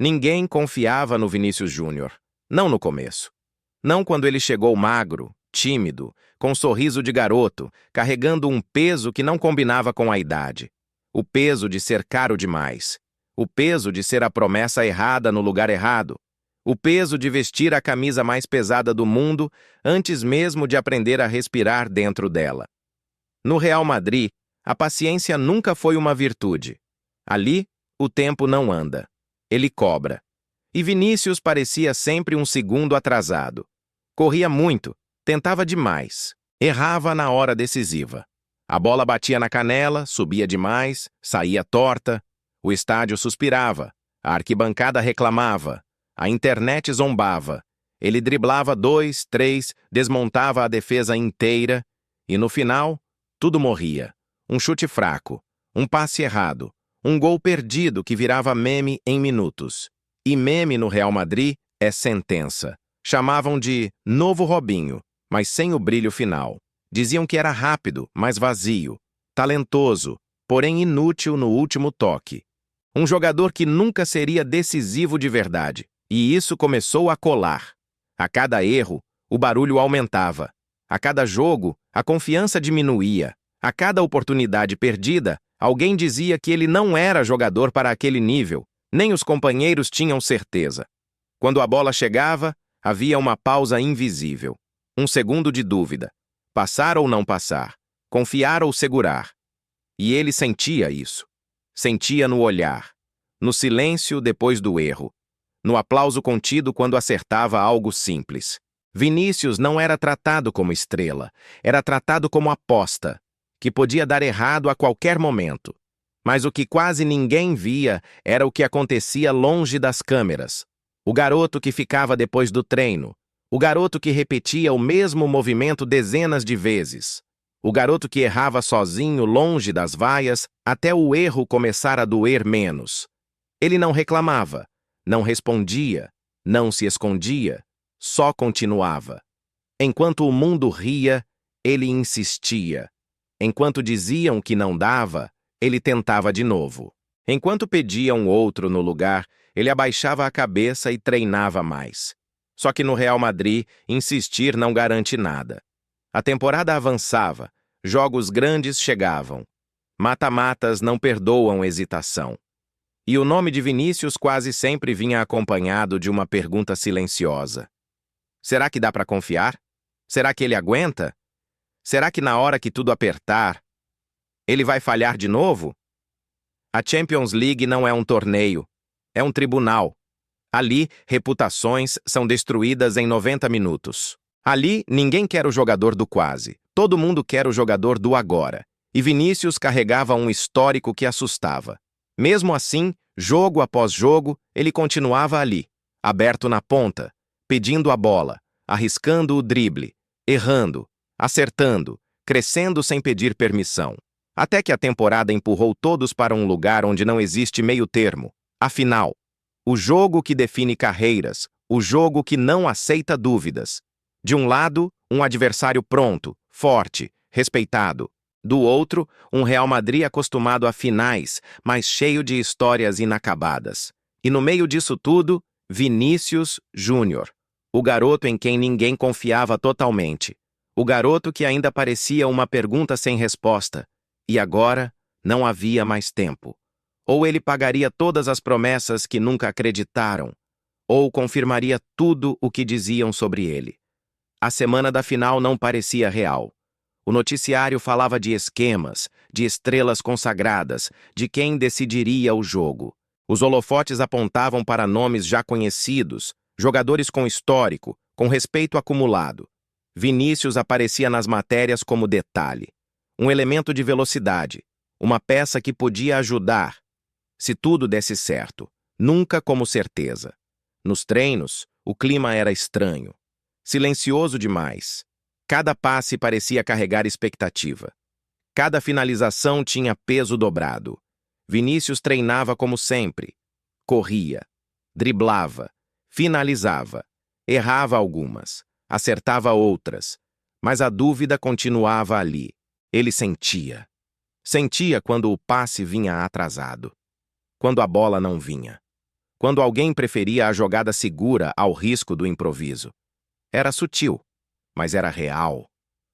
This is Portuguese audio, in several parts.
Ninguém confiava no Vinícius Júnior. Não no começo. Não quando ele chegou magro, tímido, com um sorriso de garoto, carregando um peso que não combinava com a idade. O peso de ser caro demais. O peso de ser a promessa errada no lugar errado. O peso de vestir a camisa mais pesada do mundo antes mesmo de aprender a respirar dentro dela. No Real Madrid, a paciência nunca foi uma virtude. Ali, o tempo não anda. Ele cobra. E Vinícius parecia sempre um segundo atrasado. Corria muito, tentava demais, errava na hora decisiva. A bola batia na canela, subia demais, saía torta. O estádio suspirava, a arquibancada reclamava, a internet zombava. Ele driblava 2, 3, desmontava a defesa inteira e, no final, tudo morria. Um chute fraco, um passe errado, um gol perdido que virava meme em minutos. E meme no Real Madrid é sentença. Chamavam de novo Robinho, mas sem o brilho final. Diziam que era rápido, mas vazio. Talentoso, porém inútil no último toque. Um jogador que nunca seria decisivo de verdade. E isso começou a colar. A cada erro, o barulho aumentava. A cada jogo, a confiança diminuía. A cada oportunidade perdida, alguém dizia que ele não era jogador para aquele nível. Nem os companheiros tinham certeza. Quando a bola chegava, havia uma pausa invisível. Um segundo de dúvida. Passar ou não passar. Confiar ou segurar. E ele sentia isso. Sentia no olhar. No silêncio depois do erro. No aplauso contido quando acertava algo simples. Vinícius não era tratado como estrela. Era tratado como aposta, que podia dar errado a qualquer momento. Mas o que quase ninguém via era o que acontecia longe das câmeras. O garoto que ficava depois do treino. O garoto que repetia o mesmo movimento dezenas de vezes. O garoto que errava sozinho longe das vaias até o erro começar a doer menos. Ele não reclamava, não respondia, não se escondia, só continuava. Enquanto o mundo ria, ele insistia. Enquanto diziam que não dava, ele tentava de novo. Enquanto pediam outro no lugar, ele abaixava a cabeça e treinava mais. Só que no Real Madrid, insistir não garante nada. A temporada avançava, jogos grandes chegavam. Mata-matas não perdoam hesitação. E o nome de Vinícius quase sempre vinha acompanhado de uma pergunta silenciosa. Será que dá para confiar? Será que ele aguenta? Será que na hora que tudo apertar, ele vai falhar de novo? A Champions League não é um torneio, é um tribunal. Ali, reputações são destruídas em 90 minutos. Ali, ninguém quer o jogador do quase. Todo mundo quer o jogador do agora. E Vinícius carregava um histórico que assustava. Mesmo assim, jogo após jogo, ele continuava ali, aberto na ponta, pedindo a bola, arriscando o drible, errando, acertando, crescendo sem pedir permissão. Até que a temporada empurrou todos para um lugar onde não existe meio termo. A final. O jogo que define carreiras, o jogo que não aceita dúvidas. De um lado, um adversário pronto, forte, respeitado. Do outro, um Real Madrid acostumado a finais, mas cheio de histórias inacabadas. E no meio disso tudo, Vinícius Júnior. O garoto em quem ninguém confiava totalmente. O garoto que ainda parecia uma pergunta sem resposta. E agora, não havia mais tempo. Ou ele pagaria todas as promessas que nunca acreditaram, ou confirmaria tudo o que diziam sobre ele. A semana da final não parecia real. O noticiário falava de esquemas, de estrelas consagradas, de quem decidiria o jogo. Os holofotes apontavam para nomes já conhecidos, jogadores com histórico, com respeito acumulado. Vinícius aparecia nas matérias como detalhe, um elemento de velocidade, uma peça que podia ajudar, se tudo desse certo, nunca como certeza. Nos treinos, o clima era estranho, silencioso demais. Cada passe parecia carregar expectativa. Cada finalização tinha peso dobrado. Vinícius treinava como sempre. Corria, driblava, finalizava, errava algumas, acertava outras, mas a dúvida continuava ali. Ele sentia. Sentia quando o passe vinha atrasado, quando a bola não vinha, quando alguém preferia a jogada segura ao risco do improviso. Era sutil, mas era real.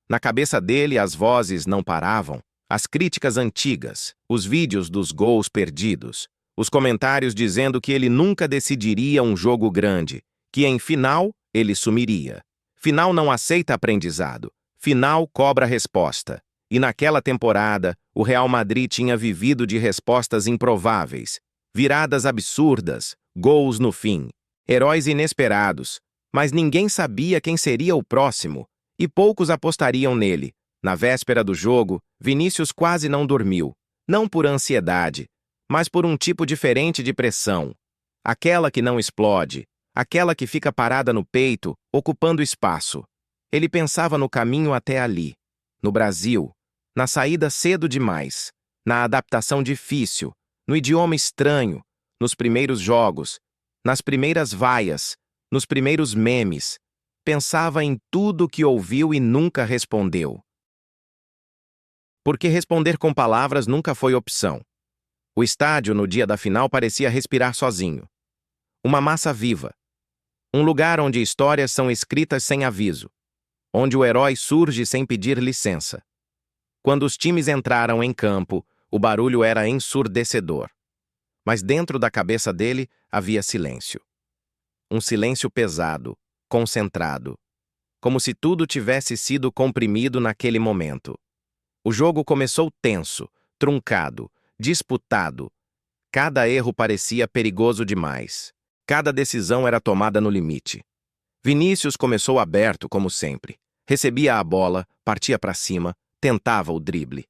Na cabeça dele, as vozes não paravam, as críticas antigas, os vídeos dos gols perdidos, os comentários dizendo que ele nunca decidiria um jogo grande, que em final ele sumiria. Final não aceita aprendizado, final cobra resposta. E naquela temporada, o Real Madrid tinha vivido de respostas improváveis, viradas absurdas, gols no fim, heróis inesperados, mas ninguém sabia quem seria o próximo, e poucos apostariam nele. Na véspera do jogo, Vinícius quase não dormiu, não por ansiedade, mas por um tipo diferente de pressão. Aquela que não explode, aquela que fica parada no peito, ocupando espaço. Ele pensava no caminho até ali, no Brasil, na saída cedo demais, na adaptação difícil, no idioma estranho, nos primeiros jogos, nas primeiras vaias, nos primeiros memes. Pensava em tudo que ouviu e nunca respondeu. Porque responder com palavras nunca foi opção. O estádio, no dia da final, parecia respirar sozinho. Uma massa viva. Um lugar onde histórias são escritas sem aviso. Onde o herói surge sem pedir licença. Quando os times entraram em campo, o barulho era ensurdecedor. Mas dentro da cabeça dele havia silêncio. Um silêncio pesado, concentrado. Como se tudo tivesse sido comprimido naquele momento. O jogo começou tenso, truncado, disputado. Cada erro parecia perigoso demais. Cada decisão era tomada no limite. Vinícius começou aberto, como sempre. Recebia a bola, partia para cima, tentava o drible.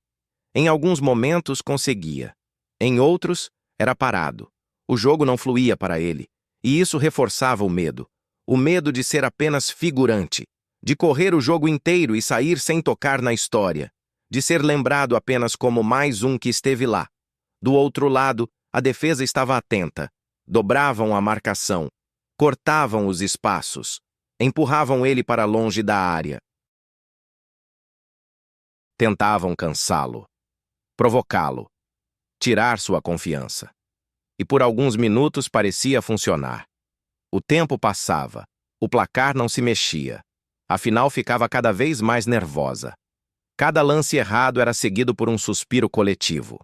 Em alguns momentos conseguia. Em outros, era parado. O jogo não fluía para ele. E isso reforçava o medo. O medo de ser apenas figurante. De correr o jogo inteiro e sair sem tocar na história. De ser lembrado apenas como mais um que esteve lá. Do outro lado, a defesa estava atenta. Dobravam a marcação. Cortavam os espaços. Empurravam ele para longe da área. Tentavam cansá-lo, provocá-lo, tirar sua confiança. E por alguns minutos parecia funcionar. O tempo passava, o placar não se mexia. Afinal, ficava cada vez mais nervosa. Cada lance errado era seguido por um suspiro coletivo.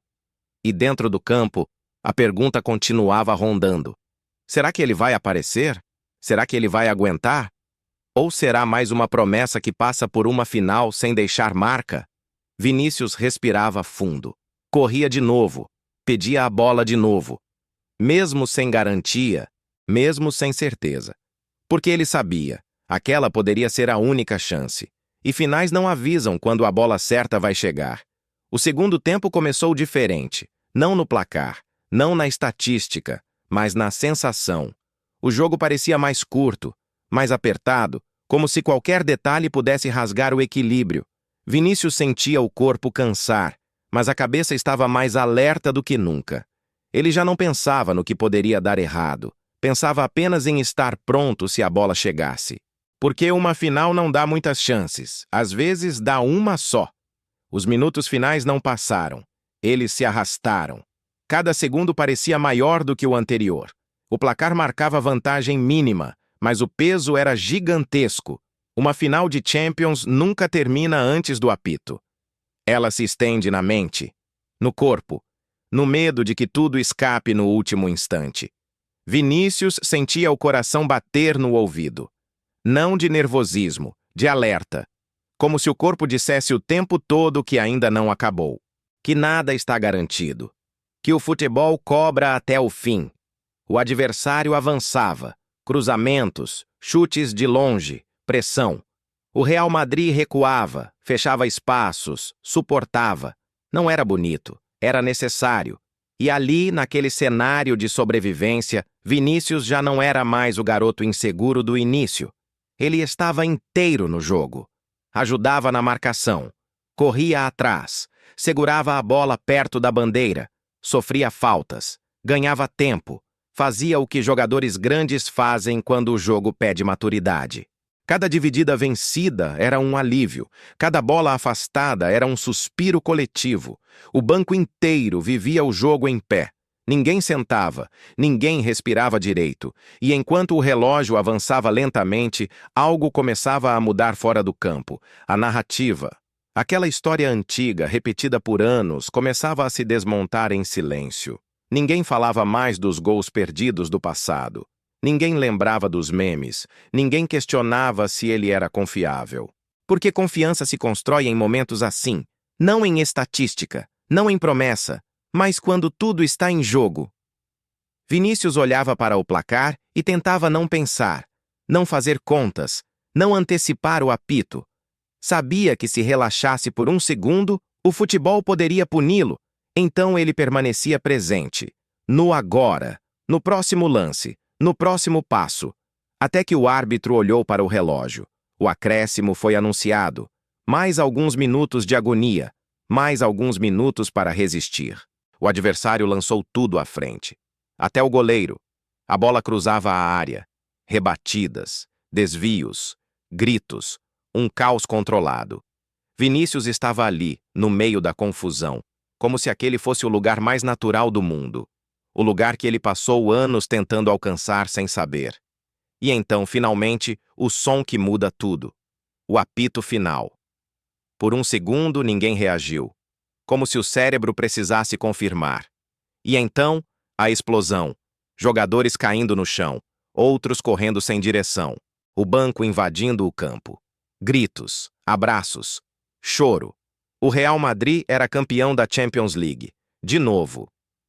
E dentro do campo, a pergunta continuava rondando. Será que ele vai aparecer? Será que ele vai aguentar? Ou será mais uma promessa que passa por uma final sem deixar marca? Vinícius respirava fundo. Corria de novo. Pedia a bola de novo. Mesmo sem garantia, mesmo sem certeza. Porque ele sabia, aquela poderia ser a única chance. E finais não avisam quando a bola certa vai chegar. O segundo tempo começou diferente. Não no placar, não na estatística, mas na sensação. O jogo parecia mais curto, mais apertado, como se qualquer detalhe pudesse rasgar o equilíbrio. Vinícius sentia o corpo cansar, mas a cabeça estava mais alerta do que nunca. Ele já não pensava no que poderia dar errado. Pensava apenas em estar pronto se a bola chegasse. Porque uma final não dá muitas chances. Às vezes dá uma só. Os minutos finais não passaram. Eles se arrastaram. Cada segundo parecia maior do que o anterior. O placar marcava vantagem mínima, mas o peso era gigantesco. Uma final de Champions nunca termina antes do apito. Ela se estende na mente, no corpo, no medo de que tudo escape no último instante. Vinícius sentia o coração bater no ouvido. Não de nervosismo, de alerta. Como se o corpo dissesse o tempo todo que ainda não acabou. Que nada está garantido. Que o futebol cobra até o fim. O adversário avançava. Cruzamentos, chutes de longe. Pressão. O Real Madrid recuava, fechava espaços, suportava. Não era bonito, era necessário. E ali, naquele cenário de sobrevivência, Vinícius já não era mais o garoto inseguro do início. Ele estava inteiro no jogo. Ajudava na marcação. Corria atrás. Segurava a bola perto da bandeira. Sofria faltas. Ganhava tempo. Fazia o que jogadores grandes fazem quando o jogo pede maturidade. Cada dividida vencida era um alívio. Cada bola afastada era um suspiro coletivo. O banco inteiro vivia o jogo em pé. Ninguém sentava, ninguém respirava direito, e enquanto o relógio avançava lentamente, algo começava a mudar fora do campo. A narrativa, aquela história antiga, repetida por anos, começava a se desmontar em silêncio. Ninguém falava mais dos gols perdidos do passado. Ninguém lembrava dos memes. Ninguém questionava se ele era confiável. Porque confiança se constrói em momentos assim, não em estatística, não em promessa, mas quando tudo está em jogo. Vinícius olhava para o placar e tentava não pensar, não fazer contas, não antecipar o apito. Sabia que se relaxasse por um segundo, o futebol poderia puni-lo. Então ele permanecia presente, no agora, no próximo lance, no próximo passo, até que o árbitro olhou para o relógio. O acréscimo foi anunciado. Mais alguns minutos de agonia, mais alguns minutos para resistir. O adversário lançou tudo à frente. Até o goleiro. A bola cruzava a área. Rebatidas, desvios, gritos, um caos controlado. Vinícius estava ali, no meio da confusão, como se aquele fosse o lugar mais natural do mundo. O lugar que ele passou anos tentando alcançar sem saber. E então, finalmente, o som que muda tudo. O apito final. Por um segundo, ninguém reagiu. Como se o cérebro precisasse confirmar. E então, a explosão. Jogadores caindo no chão, outros correndo sem direção. O banco invadindo o campo. Gritos, abraços, choro. O Real Madrid era campeão da Champions League. De novo.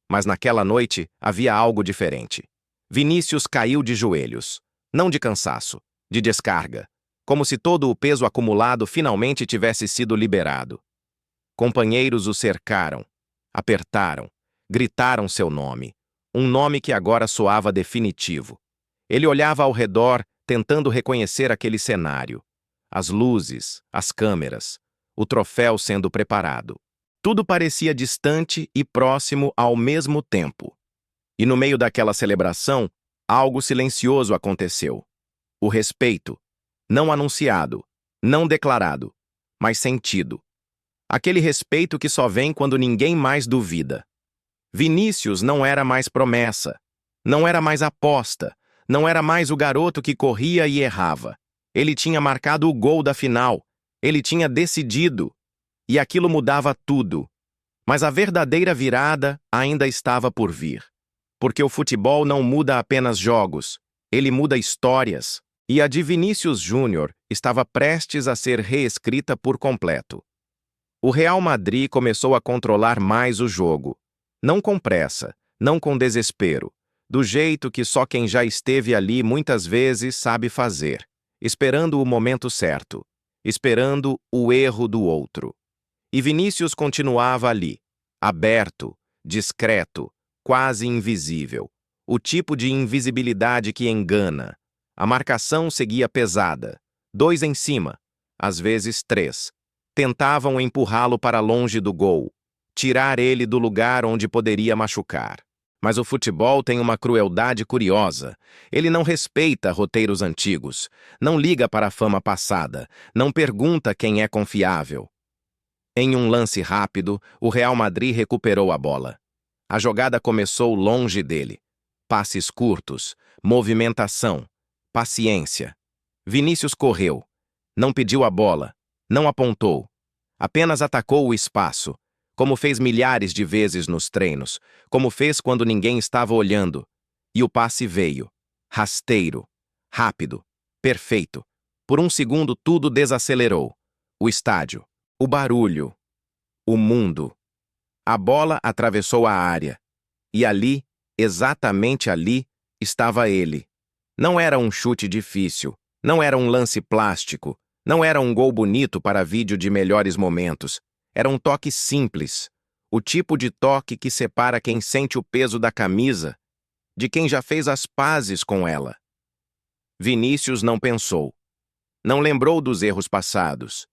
Mas naquela noite havia algo diferente. Vinícius caiu de joelhos. Não de cansaço, de descarga. Como se todo o peso acumulado finalmente tivesse sido liberado. Companheiros o cercaram, apertaram, gritaram seu nome. Um nome que agora soava definitivo. Ele olhava ao redor, tentando reconhecer aquele cenário. As luzes, as câmeras, o troféu sendo preparado. Tudo parecia distante e próximo ao mesmo tempo. E no meio daquela celebração, algo silencioso aconteceu. O respeito, não anunciado, não declarado, mas sentido. Aquele respeito que só vem quando ninguém mais duvida. Vinícius não era mais promessa, não era mais aposta, não era mais o garoto que corria e errava. Ele tinha marcado o gol da final, ele tinha decidido, e aquilo mudava tudo. Mas a verdadeira virada ainda estava por vir. Porque o futebol não muda apenas jogos, ele muda histórias. E a de Vinícius Júnior estava prestes a ser reescrita por completo. O Real Madrid começou a controlar mais o jogo. Não com pressa, não com desespero. Do jeito que só quem já esteve ali muitas vezes sabe fazer. Esperando o momento certo. Esperando o erro do outro. E Vinícius continuava ali. Aberto, discreto, quase invisível. O tipo de invisibilidade que engana. A marcação seguia pesada. 2 em cima, às vezes 3. Tentavam empurrá-lo para longe do gol, tirar ele do lugar onde poderia machucar. Mas o futebol tem uma crueldade curiosa. Ele não respeita roteiros antigos, não liga para a fama passada, não pergunta quem é confiável. Em um lance rápido, o Real Madrid recuperou a bola. A jogada começou longe dele. Passes curtos, movimentação, paciência. Vinícius correu. Não pediu a bola. Não apontou. Apenas atacou o espaço, como fez milhares de vezes nos treinos, como fez quando ninguém estava olhando. E o passe veio. Rasteiro. Rápido. Perfeito. Por um segundo tudo desacelerou. O estádio. O barulho. O mundo. A bola atravessou a área. E ali, exatamente ali, estava ele. Não era um chute difícil, não era um lance plástico, não era um gol bonito para vídeo de melhores momentos. Era um toque simples, o tipo de toque que separa quem sente o peso da camisa de quem já fez as pazes com ela. Vinícius não pensou. Não lembrou dos erros passados.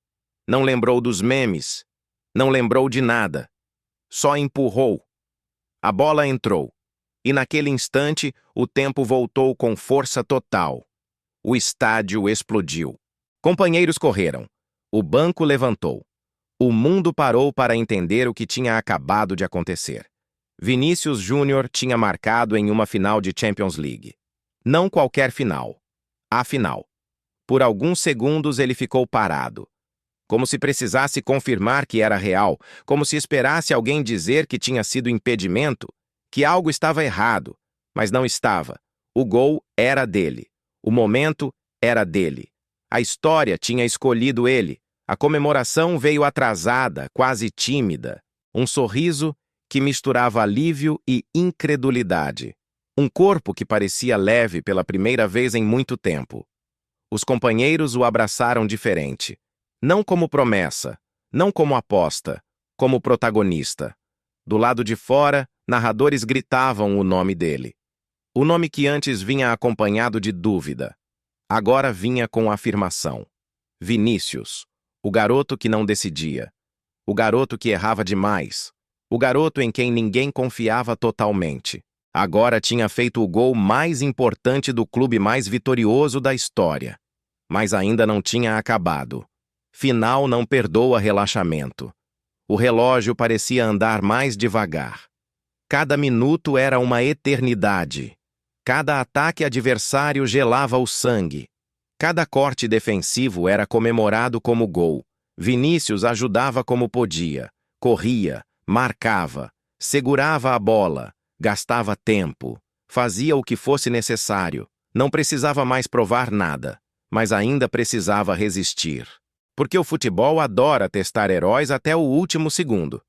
Não lembrou dos memes. Não lembrou de nada. Só empurrou. A bola entrou. E naquele instante, o tempo voltou com força total. O estádio explodiu. Companheiros correram. O banco levantou. O mundo parou para entender o que tinha acabado de acontecer. Vinícius Júnior tinha marcado em uma final de Champions League. Não qualquer final. A final. Por alguns segundos ele ficou parado. Como se precisasse confirmar que era real, como se esperasse alguém dizer que tinha sido impedimento, que algo estava errado, mas não estava. O gol era dele. O momento era dele. A história tinha escolhido ele. A comemoração veio atrasada, quase tímida. Um sorriso que misturava alívio e incredulidade. Um corpo que parecia leve pela primeira vez em muito tempo. Os companheiros o abraçaram diferente. Não como promessa, não como aposta, como protagonista. Do lado de fora, narradores gritavam o nome dele. O nome que antes vinha acompanhado de dúvida. Agora vinha com afirmação. Vinícius, o garoto que não decidia. O garoto que errava demais. O garoto em quem ninguém confiava totalmente. Agora tinha feito o gol mais importante do clube mais vitorioso da história. Mas ainda não tinha acabado. Final não perdoa relaxamento. O relógio parecia andar mais devagar. Cada minuto era uma eternidade. Cada ataque adversário gelava o sangue. Cada corte defensivo era comemorado como gol. Vinícius ajudava como podia. Corria, marcava, segurava a bola, gastava tempo, fazia o que fosse necessário. Não precisava mais provar nada, mas ainda precisava resistir. Porque o futebol adora testar heróis até o último segundo.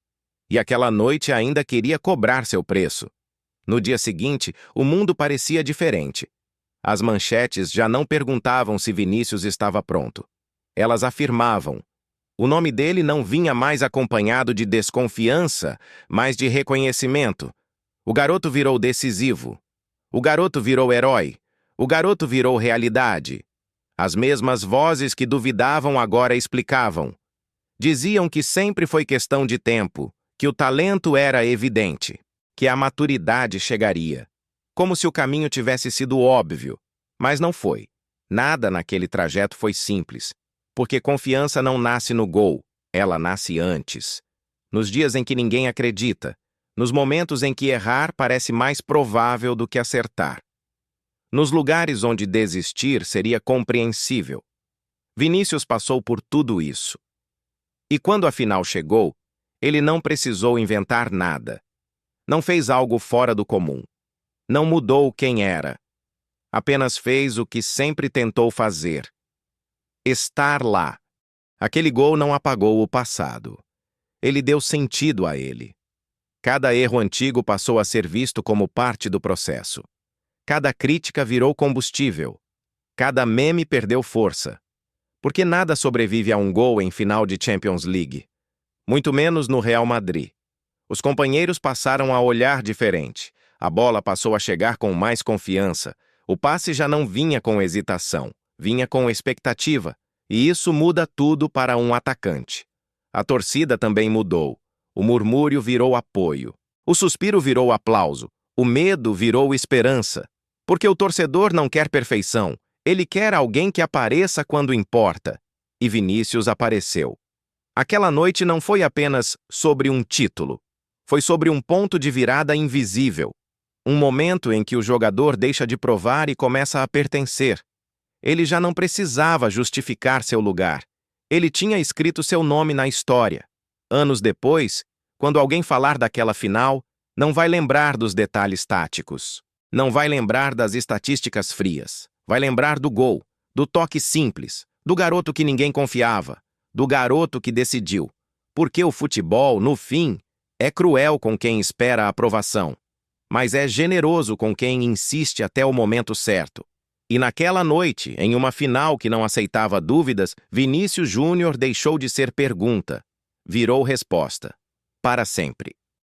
E aquela noite ainda queria cobrar seu preço. No dia seguinte, o mundo parecia diferente. As manchetes já não perguntavam se Vinícius estava pronto. Elas afirmavam. O nome dele não vinha mais acompanhado de desconfiança, mas de reconhecimento. O garoto virou decisivo. O garoto virou herói. O garoto virou realidade. As mesmas vozes que duvidavam agora explicavam. Diziam que sempre foi questão de tempo, que o talento era evidente, que a maturidade chegaria. Como se o caminho tivesse sido óbvio, mas não foi. Nada naquele trajeto foi simples, porque confiança não nasce no gol, ela nasce antes. Nos dias em que ninguém acredita, nos momentos em que errar parece mais provável do que acertar. Nos lugares onde desistir seria compreensível. Vinícius passou por tudo isso. E quando a final chegou, ele não precisou inventar nada. Não fez algo fora do comum. Não mudou quem era. Apenas fez o que sempre tentou fazer. Estar lá. Aquele gol não apagou o passado. Ele deu sentido a ele. Cada erro antigo passou a ser visto como parte do processo. Cada crítica virou combustível. Cada meme perdeu força. Porque nada sobrevive a um gol em final de Champions League. Muito menos no Real Madrid. Os companheiros passaram a olhar diferente. A bola passou a chegar com mais confiança. O passe já não vinha com hesitação, vinha com expectativa. E isso muda tudo para um atacante. A torcida também mudou. O murmúrio virou apoio. O suspiro virou aplauso. O medo virou esperança. Porque o torcedor não quer perfeição. Ele quer alguém que apareça quando importa. E Vinícius apareceu. Aquela noite não foi apenas sobre um título. Foi sobre um ponto de virada invisível. Um momento em que o jogador deixa de provar e começa a pertencer. Ele já não precisava justificar seu lugar. Ele tinha escrito seu nome na história. Anos depois, quando alguém falar daquela final, não vai lembrar dos detalhes táticos. Não vai lembrar das estatísticas frias. Vai lembrar do gol, do toque simples, do garoto que ninguém confiava, do garoto que decidiu. Porque o futebol, no fim, é cruel com quem espera a aprovação, mas é generoso com quem insiste até o momento certo. E naquela noite, em uma final que não aceitava dúvidas, Vinícius Júnior deixou de ser pergunta, virou resposta. Para sempre.